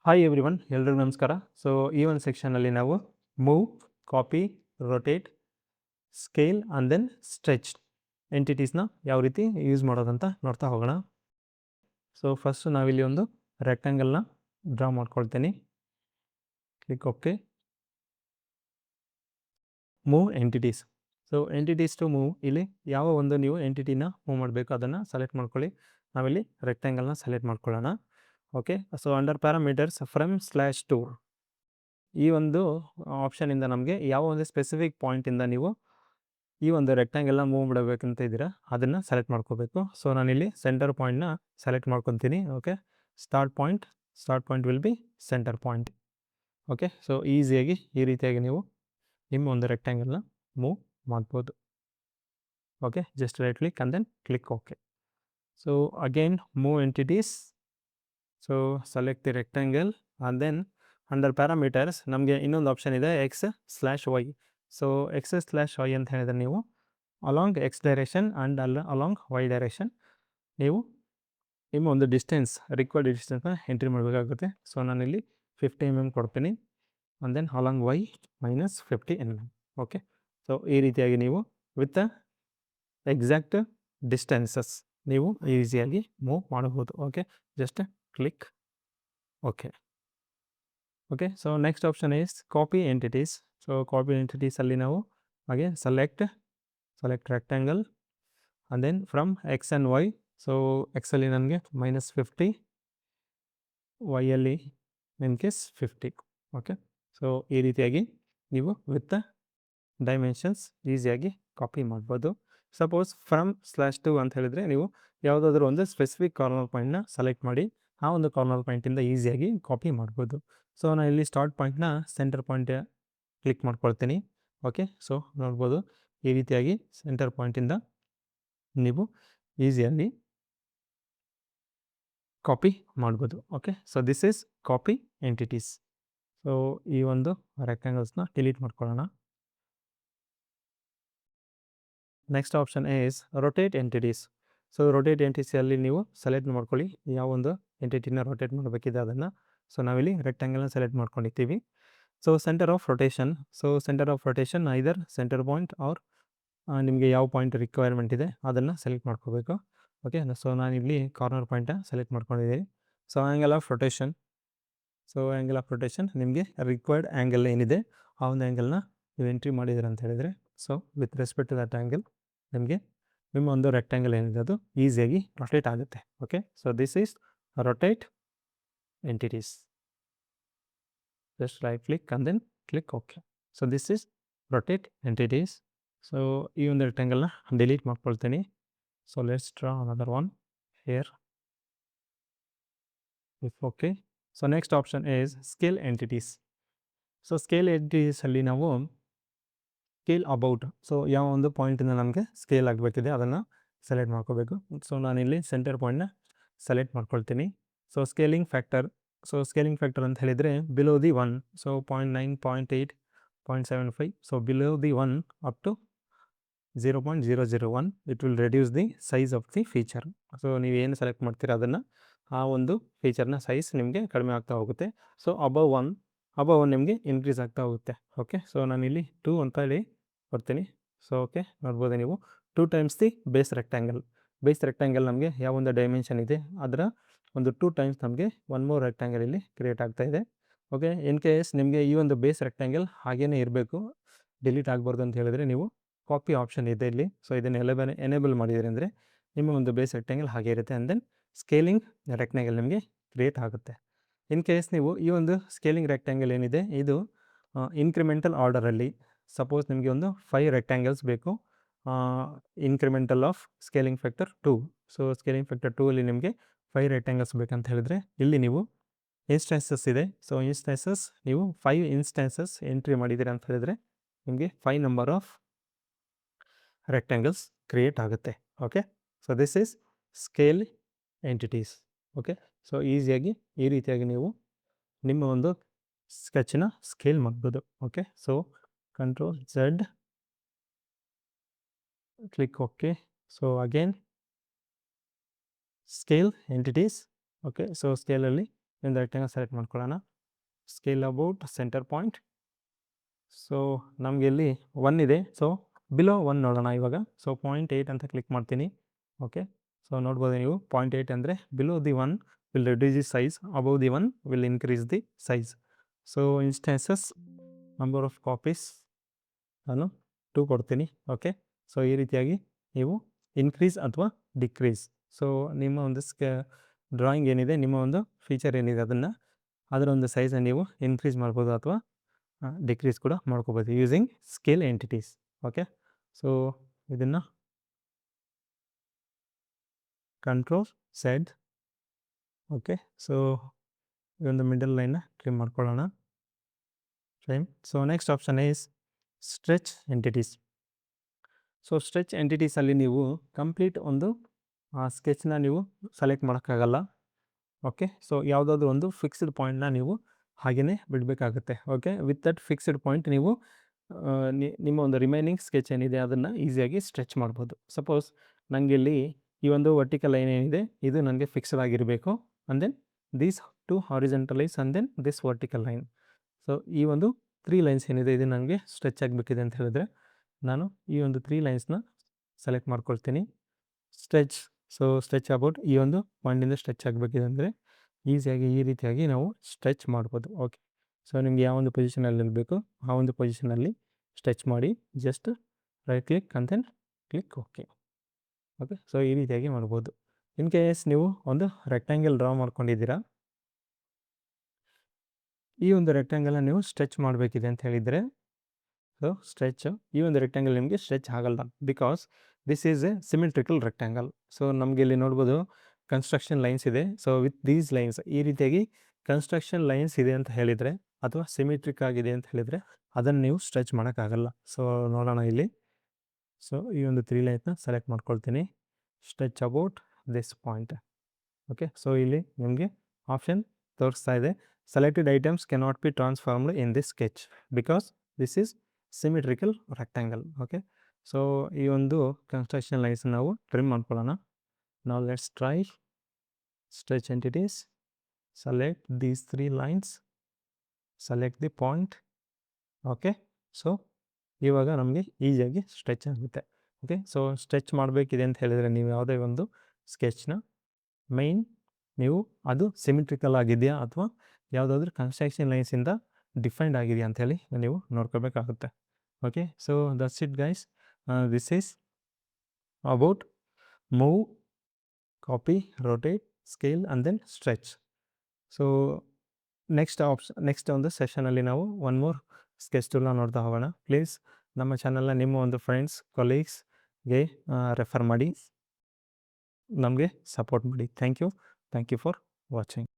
Hi everyone, ಎಲ್ರಿಗೂ ನಮಸ್ಕಾರ. So ಈ ಒಂದು ಸೆಕ್ಷನಲ್ಲಿ ನಾವು move, copy, rotate, scale and then stretch ಎಂಟಿಟೀಸ್ನ ಯಾವ ರೀತಿ ಯೂಸ್ ಮಾಡೋದಂತ ನೋಡ್ತಾ ಹೋಗೋಣ. ಸೊ ಫಸ್ಟ್ ನಾವಿಲ್ಲಿ ಒಂದು ರೆಕ್ಟ್ಯಾಂಗಲ್ನ ಡ್ರಾ ಮಾಡ್ಕೊಳ್ತೀನಿ. Click okay. Move entities. So entities to move, ಇಲ್ಲಿ ಯಾವ ಒಂದು ನೀವು ಎಂಟಿಟಿನ ಮೂವ್ ಮಾಡಬೇಕು ಅದನ್ನು ಸೆಲೆಕ್ಟ್ ಮಾಡ್ಕೊಳ್ಳಿ. ನಾವಿಲ್ಲಿ ರೆಕ್ಟ್ಯಾಂಗಲ್ನ ಸೆಲೆಕ್ಟ್ ಮಾಡ್ಕೊಳ್ಳೋಣ. Okay, so under parameters from /2 ಈ ಒಂದು ಆಪ್ಷನಿಂದ ನಮಗೆ ಯಾವ ಒಂದು ಸ್ಪೆಸಿಫಿಕ್ ಪಾಯಿಂಟಿಂದ ನೀವು ಈ ಒಂದು ರೆಕ್ಟ್ಯಾಂಗಲ್ನ ಮೂವ್ ಮಾಡಬೇಕಂತ ಇದ್ದೀರಾ ಅದನ್ನು ಸೆಲೆಕ್ಟ್ ಮಾಡ್ಕೋಬೇಕು. ಸೊ ನಾನಿಲ್ಲಿ ಸೆಂಟರ್ ಪಾಯಿಂಟ್ನ ಸೆಲೆಕ್ಟ್ ಮಾಡ್ಕೊತೀನಿ. Okay, start point will be centre point. Okay, so ಈಸಿಯಾಗಿ ಈ ರೀತಿಯಾಗಿ ನೀವು ನಿಮ್ಮ ಒಂದು ರೆಕ್ಟ್ಯಾಂಗಲ್ನ ಮೂವ್ ಮಾಡ್ಬೋದು. Okay, just right click and then click okay. So again move entities. So select the rectangle and then under parameters ನಮಗೆ ಇನ್ನೊಂದು ಆಪ್ಷನ್ ಇದೆ x/y. ಸೊ x/y ಅಂತ ಹೇಳಿದರೆ ನೀವು along x direction and along y direction ನೀವು ನಿಮ್ಮ ಒಂದು distance required ಡಿಸ್ಟೆನ್ಸ್ನ ಎಂಟ್ರಿ ಮಾಡಬೇಕಾಗುತ್ತೆ. ಸೊ ನಾನಿಲ್ಲಿ 50 mm ಕೊಡ್ತೀನಿ and then along y -50 mm. Okay, so ಈ ರೀತಿಯಾಗಿ ನೀವು ವಿತ್ ಎಕ್ಸಾಕ್ಟ್ ಡಿಸ್ಟೆನ್ಸಸ್ ನೀವು ಈಸಿಯಾಗಿ ಮೂವ್ ಮಾಡಬಹುದು. Okay, just click okay. Okay, so next option is copy entities. So copy entities ಅಲ್ಲಿ ನಾವು ಹಾಗೆ select rectangle and then from x and y. So ಎಕ್ಸಲ್ಲಿ ನನಗೆ -50, ವೈಯಲ್ಲಿ ಇನ್ ಕೇಸ್ 50. ಓಕೆ, ಸೊ ಈ ರೀತಿಯಾಗಿ ನೀವು ವಿತ್ ಡೈಮೆನ್ಷನ್ಸ್ ಈಸಿಯಾಗಿ ಕಾಪಿ ಮಾಡ್ಬೋದು. ಸಪೋಸ್ ಫ್ರಮ್ /2 ಅಂತ ಹೇಳಿದರೆ ನೀವು ಯಾವುದಾದ್ರೂ ಒಂದು ಸ್ಪೆಸಿಫಿಕ್ ಕಾರ್ನರ್ ಪಾಯಿಂಟ್ನ ಸೆಲೆಕ್ಟ್ ಮಾಡಿ ಆ ಒಂದು ಕಾರ್ನರ್ ಪಾಯಿಂಟಿಂದ ಈಸಿಯಾಗಿ ಕಾಪಿ ಮಾಡ್ಬೋದು. ಸೊ ನಾನು ಇಲ್ಲಿ ಸ್ಟಾರ್ಟ್ ಪಾಯಿಂಟ್ನ ಸೆಂಟರ್ ಪಾಯಿಂಟ್ ಕ್ಲಿಕ್ ಮಾಡ್ಕೊಳ್ತೀನಿ. ಓಕೆ, ಸೊ ನೋಡ್ಬೋದು ಈ ರೀತಿಯಾಗಿ ಸೆಂಟರ್ ಪಾಯಿಂಟಿಂದ ನೀವು ಈಸಿಯಾಗಿ ಕಾಪಿ ಮಾಡ್ಬೋದು. Okay, so this is copy entities. So ಈ ಒಂದು ರೆಕ್ಟ್ಯಾಂಗಲ್ಸ್ನ ಡಿಲೀಟ್ ಮಾಡ್ಕೊಳ್ಳೋಣ. Next option is rotate entities. So rotate ಎಂಟಿಟಿಯಲ್ಲಿ ನೀವು ಸೆಲೆಕ್ಟ್ ಮಾಡ್ಕೊಳ್ಳಿ ಯಾವ ಒಂದು ಎಂಟಿಟಿನ ರೊಟೇಟ್ ಮಾಡಬೇಕಿದೆ ಅದನ್ನು. ಸೊ ನಾವಿಲ್ಲಿ ರೆಕ್ಟ್ಯಾಂಗಲ್ನ ಸೆಲೆಕ್ಟ್ ಮಾಡ್ಕೊಂಡಿರ್ತೀವಿ. So centre of rotation either centre point or ನಿಮಗೆ ಯಾವ ಪಾಯಿಂಟ್ ರಿಕ್ವೈರ್ಮೆಂಟ್ ಇದೆ ಅದನ್ನು ಸೆಲೆಕ್ಟ್ ಮಾಡ್ಕೋಬೇಕು. ಓಕೆ, ಸೊ ನಾನಿಲ್ಲಿ ಕಾರ್ನರ್ ಪಾಯಿಂಟ ಸೆಲೆಕ್ಟ್ ಮಾಡ್ಕೊಂಡಿದ್ದೀನಿ. ಸೊ ಆ್ಯಂಗಲ್ ಆಫ್ ರೊಟೇಷನ್ ನಿಮಗೆ ರಿಕ್ವೈರ್ಡ್ ಆ್ಯಂಗಲ್ ಏನಿದೆ ಆ ಒಂದು ಆ್ಯಂಗಲ್ನ ನೀವು ಎಂಟ್ರಿ ಮಾಡಿದ್ದೀರ ಅಂತ ಹೇಳಿದರೆ so with respect to that angle ನಿಮಗೆ ನಿಮ್ಮ ಒಂದು ರೆಕ್ಟ್ಯಾಂಗಲ್ ಏನಿದೆ ಅದು ಈಸಿಯಾಗಿ ರೊಟೇಟ್ ಆಗುತ್ತೆ. Okay, so this is rotate entities. Just right click and then click okay. So this is rotate entities. So ಈ ಒಂದು ರೆಕ್ಟ್ಯಾಂಗಲ್ನ ಡಿಲೀಟ್ ಮಾಡ್ಕೊಳ್ತೀನಿ. So let's draw another one here. Okay, so next option is scale entities. So scale ಎಂಟಿಟೀಸಲ್ಲಿ ನಾವು scale about, so ಯಾವ ಒಂದು ಪಾಯಿಂಟಿಂದ ನಮಗೆ scale ಆಗಬೇಕಿದೆ ಅದನ್ನು ಸೆಲೆಕ್ಟ್ ಮಾಡ್ಕೋಬೇಕು. ಸೊ ನಾನಿಲ್ಲಿ ಸೆಂಟರ್ ಪಾಯಿಂಟ್ನ ಸೆಲೆಕ್ಟ್ ಮಾಡ್ಕೊಳ್ತೀನಿ. ಸೊ ಸ್ಕೇಲಿಂಗ್ ಫ್ಯಾಕ್ಟರ್ ಅಂತ ಹೇಳಿದರೆ below the 1. So 0.9, 0.8, 0.75. So below the 1 up to 0.001 it will reduce the size of the feature. So ನೀವೇನು ಸೆಲೆಕ್ಟ್ ಮಾಡ್ತೀರಾ ಅದನ್ನು ಆ ಒಂದು ಫೀಚರ್ನ ಸೈಜ್ ನಿಮಗೆ ಕಡಿಮೆ ಆಗ್ತಾ ಹೋಗುತ್ತೆ. ಸೊ ಅಬವ್ 1 ನಿಮಗೆ ಇನ್ಕ್ರೀಸ್ ಆಗ್ತಾ ಹೋಗುತ್ತೆ. ಓಕೆ, ಸೊ ನಾನಿಲ್ಲಿ 2 ಅಂತ ಹೇಳಿ ಬರ್ತೀನಿ. ಸೊ ಓಕೆ, ನೋಡ್ಬೋದು ನೀವು 2 ಟೈಮ್ಸ್ ದಿ ಬೇಸ್ ರೆಕ್ಟ್ಯಾಂಗಲ್ ನಮಗೆ ಯಾವ ಒಂದು ಡೈಮೆನ್ಷನ್ ಇದೆ ಅದರ ಒಂದು 2 ಟೈಮ್ಸ್ ನಮಗೆ ಒನ್ ಮೋರ್ ರೆಕ್ಟ್ಯಾಂಗಲ್ ಇಲ್ಲಿ ಕ್ರಿಯೇಟ್ ಆಗ್ತಾ ಇದೆ. ಓಕೆ, ಇನ್ ಕೇಸ್ ನಿಮಗೆ ಈ ಒಂದು ಬೇಸ್ ರೆಕ್ಟ್ಯಾಂಗಲ್ ಹಾಗೇ ಇರಬೇಕು, ಡಿಲೀಟ್ ಆಗಬಾರ್ದು ಅಂತ ಹೇಳಿದರೆ ನೀವು ಕಾಪಿ ಆಪ್ಷನ್ ಇದೆ ಇಲ್ಲಿ. ಸೊ ಇದನ್ನು ಎನೇಬಲ್ ಮಾಡಿದರೆ ಅಂದರೆ ನಿಮ್ಮ ಒಂದು ಬೇಸ್ ರೆಕ್ಟ್ಯಾಂಗಲ್ ಹಾಗೆ ಇರುತ್ತೆ ಆ್ಯಂಡ್ ದೆನ್ ಸ್ಕೇಲಿಂಗ್ ರೆಕ್ಟ್ಯಾಂಗಲ್ ನಿಮಗೆ ಕ್ರಿಯೇಟ್ ಆಗುತ್ತೆ. ಇನ್ ಕೇಸ್ ನೀವು ಈ ಒಂದು ಸ್ಕೇಲಿಂಗ್ ರೆಕ್ಟ್ಯಾಂಗಲ್ ಏನಿದೆ ಇದು ಇನ್ಕ್ರಿಮೆಂಟಲ್ ಆರ್ಡರಲ್ಲಿ, ಸಪೋಸ್ ನಿಮಗೆ ಒಂದು 5 ರೆಕ್ಟ್ಯಾಂಗಲ್ಸ್ ಬೇಕು incremental of scaling factor 2. So scaling factor 2 ಅಲ್ಲಿ ನಿಮಗೆ 5 ರೆಕ್ಟ್ಯಾಂಗಲ್ಸ್ ಬೇಕಂತ ಹೇಳಿದ್ರೆ ಇಲ್ಲಿ ನೀವು ಇನ್ಸ್ಟೆನ್ಸಸ್ ಇದೆ. ಸೊ ನೀವು 5 ಇನ್ಸ್ಟೆನ್ಸಸ್ ಎಂಟ್ರಿ ಮಾಡಿದ್ದೀರಾ ಅಂತ ಹೇಳಿದರೆ ನಿಮಗೆ 5 ನಂಬರ್ ಆಫ್ ರೆಕ್ಟ್ಯಾಂಗಲ್ಸ್ ಕ್ರಿಯೇಟ್ ಆಗುತ್ತೆ. Okay, so this is scale entities. Okay, so ಈಸಿಯಾಗಿ ಈ ರೀತಿಯಾಗಿ ನೀವು ನಿಮ್ಮ ಒಂದು ಸ್ಕೆಚ್ನ ಸ್ಕೇಲ್ ಮಾಡ್ಬೋದು. Okay, so Ctrl Z, click OK. So again scale entities. Okay, so scale ಅಲ್ಲಿ ಒಂದು ರೆಕ್ಟ್ಯಾಂಗಲ್ ಸೆಲೆಕ್ಟ್ ಮಾಡ್ಕೊಳ್ಳೋಣ. Scale about centre point. So ನಮಗೆ ಇಲ್ಲಿ 1 ಇದೆ. ಸೊ ಬಿಲೋ 1 ನೋಡೋಣ ಇವಾಗ. ಸೊ 0.8 ಅಂತ ಕ್ಲಿಕ್ ಮಾಡ್ತೀನಿ. ಓಕೆ, ಸೊ ನೋಡ್ಬೋದು ನೀವು 0.8 ಅಂದರೆ below the 1 will reduce the size, above the 1 will increase the size. So instances number of copies ನಾನು 2 ಕೊಡ್ತೀನಿ. ಓಕೆ, ಸೊ ಈ ರೀತಿಯಾಗಿ ನೀವು ಇನ್ಕ್ರೀಸ್ ಅಥವಾ ಡಿಕ್ರೀಸ್, ಸೊ ನಿಮ್ಮ ಒಂದು ಡ್ರಾಯಿಂಗ್ ಏನಿದೆ, ನಿಮ್ಮ ಒಂದು ಫೀಚರ್ ಏನಿದೆ ಅದರ ಒಂದು ಸೈಜನ್ನು ನೀವು ಇನ್ಕ್ರೀಸ್ ಮಾಡ್ಬೋದು ಅಥವಾ ಡಿಕ್ರೀಸ್ ಕೂಡ ಮಾಡ್ಕೋಬೋದು using scale entities. Okay, so ಇದನ್ನು ಕಂಟ್ರೋಲ್ ಸೆಡ್. ಓಕೆ, ಸೊ ಈ ಒಂದು ಮಿಡಲ್ ಲೈನ್ನ ಟ್ರಿಮ್ ಮಾಡ್ಕೊಳ್ಳೋಣ. Trim. So next option is stretch entities. So stretch ಎಂಟಿಟೀಸಲ್ಲಿ ನೀವು ಕಂಪ್ಲೀಟ್ ಒಂದು ಸ್ಕೆಚ್ನ ನೀವು ಸೆಲೆಕ್ಟ್ ಮಾಡೋಕ್ಕಾಗಲ್ಲ. ಓಕೆ, ಸೊ ಯಾವುದಾದ್ರೂ ಒಂದು ಫಿಕ್ಸ್ಡ್ ಪಾಯಿಂಟ್ನ ನೀವು ಹಾಗೆಯೇ ಬಿಡಬೇಕಾಗುತ್ತೆ. Okay, with that fixed point ನೀವು ನಿಮ್ಮ ಒಂದು ರಿಮೈನಿಂಗ್ ಸ್ಕೆಚ್ ಏನಿದೆ ಅದನ್ನು ಈಸಿಯಾಗಿ ಸ್ಟ್ರೆಚ್ ಮಾಡ್ಬೋದು. ಸಪೋಸ್ ನನಗೆ ಇಲ್ಲಿ ಈ ಒಂದು ವರ್ಟಿಕಲ್ ಲೈನ್ ಏನಿದೆ ಇದು ನನಗೆ ಫಿಕ್ಸ್ಡ್ ಆಗಿರಬೇಕು. And then these 2 horizontal lines and then this vertical line. So ಈ ಒಂದು 3 ಲೈನ್ಸ್ ಏನಿದೆ ಇದು ನನಗೆ ಸ್ಟ್ರೆಚ್ ಆಗಬೇಕಿದೆ ಅಂತ ಹೇಳಿದ್ರೆ ನಾನು ಈ ಒಂದು 3 ಲೈನ್ಸ್ನ ಸೆಲೆಕ್ಟ್ ಮಾಡ್ಕೊಳ್ತೀನಿ. ಸ್ಟ್ರೆಚ್. ಸೊ ಸ್ಟ್ರೆಚ್ ಅಬೌಟ್ ಈ ಒಂದು ಪಾಯಿಂಟಿಂದ ಸ್ಟ್ರೆಚ್ ಆಗಬೇಕಿದೆ ಅಂದರೆ ಈಸಿಯಾಗಿ ಈ ರೀತಿಯಾಗಿ ನಾವು ಸ್ಟ್ರೆಚ್ ಮಾಡ್ಬೋದು. ಓಕೆ, ಸೊ ನಿಮಗೆ ಯಾವ ಒಂದು ಪೊಸಿಷನಲ್ಲಿ ಬೇಕು ಆ ಒಂದು ಪೊಸಿಷನಲ್ಲಿ ಸ್ಟ್ರೆಚ್ ಮಾಡಿ just right click and then click okay. Okay, so ಈ ರೀತಿಯಾಗಿ ಮಾಡ್ಬೋದು. ಇನ್ ಕೇಸ್ ನೀವು ಒಂದು ರೆಕ್ಟ್ಯಾಂಗಲ್ ಡ್ರಾ ಮಾಡ್ಕೊಂಡಿದ್ದೀರಾ, ಈ ಒಂದು ರೆಕ್ಟ್ಯಾಂಗಲ್ನ ನೀವು ಸ್ಟ್ರೆಚ್ ಮಾಡಬೇಕಿದೆ ಅಂತ ಹೇಳಿದರೆ, ಸೊ ಸ್ಟ್ರೆಚ್ ಈ ಒಂದು ರೆಕ್ಟ್ಯಾಂಗಲ್ ನಿಮಗೆ ಸ್ಟ್ರೆಚ್ ಆಗಲ್ಲ, because this is A symmetrical rectangle. So ನಮಗೆ ಇಲ್ಲಿ ನೋಡ್ಬೋದು ಕನ್ಸ್ಟ್ರಕ್ಷನ್ ಲೈನ್ಸ್ ಇದೆ. ಸೊ ವಿತ್ ದೀಸ್ ಲೈನ್ಸ್ ಈ ರೀತಿಯಾಗಿ ಕನ್ಸ್ಟ್ರಕ್ಷನ್ ಲೈನ್ಸ್ ಇದೆ ಅಂತ ಹೇಳಿದರೆ ಅಥವಾ ಸಿಮೆಟ್ರಿಕ್ ಆಗಿದೆ ಅಂತ ಹೇಳಿದರೆ ಅದನ್ನು ನೀವು ಸ್ಟ್ರೆಚ್ ಮಾಡೋಕ್ಕಾಗಲ್ಲ. ಸೊ ನೋಡೋಣ ಇಲ್ಲಿ. ಸೊ ಈ ಒಂದು 3 ಲೈನ್ಸ್ನ ಸೆಲೆಕ್ಟ್ ಮಾಡ್ಕೊಳ್ತೀನಿ. Stretch about this point. Okay, so ಇಲ್ಲಿ ನಿಮಗೆ ಆಪ್ಷನ್ ತೋರಿಸ್ತಾ ಇದೆ, selected items cannot be transformed in this sketch because this is symmetrical rectangle. Okay, so ಈ ಒಂದು ಕನ್ಸ್ಟ್ರಕ್ಷನ್ ಲೈನ್ಸ್ ನಾವು ಟ್ರಿಮ್ ಮಾಡ್ಕೊಳ್ಳೋಣ. ನಾವು let's try stretch entities, select these 3 lines, select the point. Okay, so ಇವಾಗ ನಮಗೆ ಈಸಿಯಾಗಿ ಸ್ಟ್ರೆಚ್ ಆಗುತ್ತೆ. Okay, so stretch ಮಾಡಬೇಕಿದೆ ಅಂತ ಹೇಳಿದರೆ ನೀವು ಯಾವುದೇ ಒಂದು ಸ್ಕೆಚ್ನ ಮೈನ್ ನೀವು ಅದು ಸಿಮೆಟ್ರಿಕಲ್ ಆಗಿದೆಯಾ ಅಥವಾ ಯಾವುದಾದ್ರೂ ಕನ್ಸ್ಟ್ರಕ್ಷನ್ ಲೈನ್ಸಿಂದ ಡಿಫೈನ್ಡ್ ಆಗಿದೆಯಾ ಅಂಥೇಳಿ ನೀವು ನೋಡ್ಕೋಬೇಕಾಗುತ್ತೆ. Okay, so that's it guys. This is about move, copy, rotate, scale and then stretch. So next ಒಂದು ಸೆಷನಲ್ಲಿ ನಾವು ಒನ್ ಮೋರ್ ಸ್ಕೆಚ್ ಟೂಲ್ನ ನೋಡ್ತಾ ಹೋಗೋಣ. ಪ್ಲೀಸ್ ನಮ್ಮ ಚಾನಲ್ನ ನಿಮ್ಮ ಒಂದು ಫ್ರೆಂಡ್ಸ್ ಕೊಲೀಗ್ಸ್ಗೆ ರೆಫರ್ ಮಾಡಿ, ನಮಗೆ ಸಪೋರ್ಟ್ ಮಾಡಿ. Thank you for watching.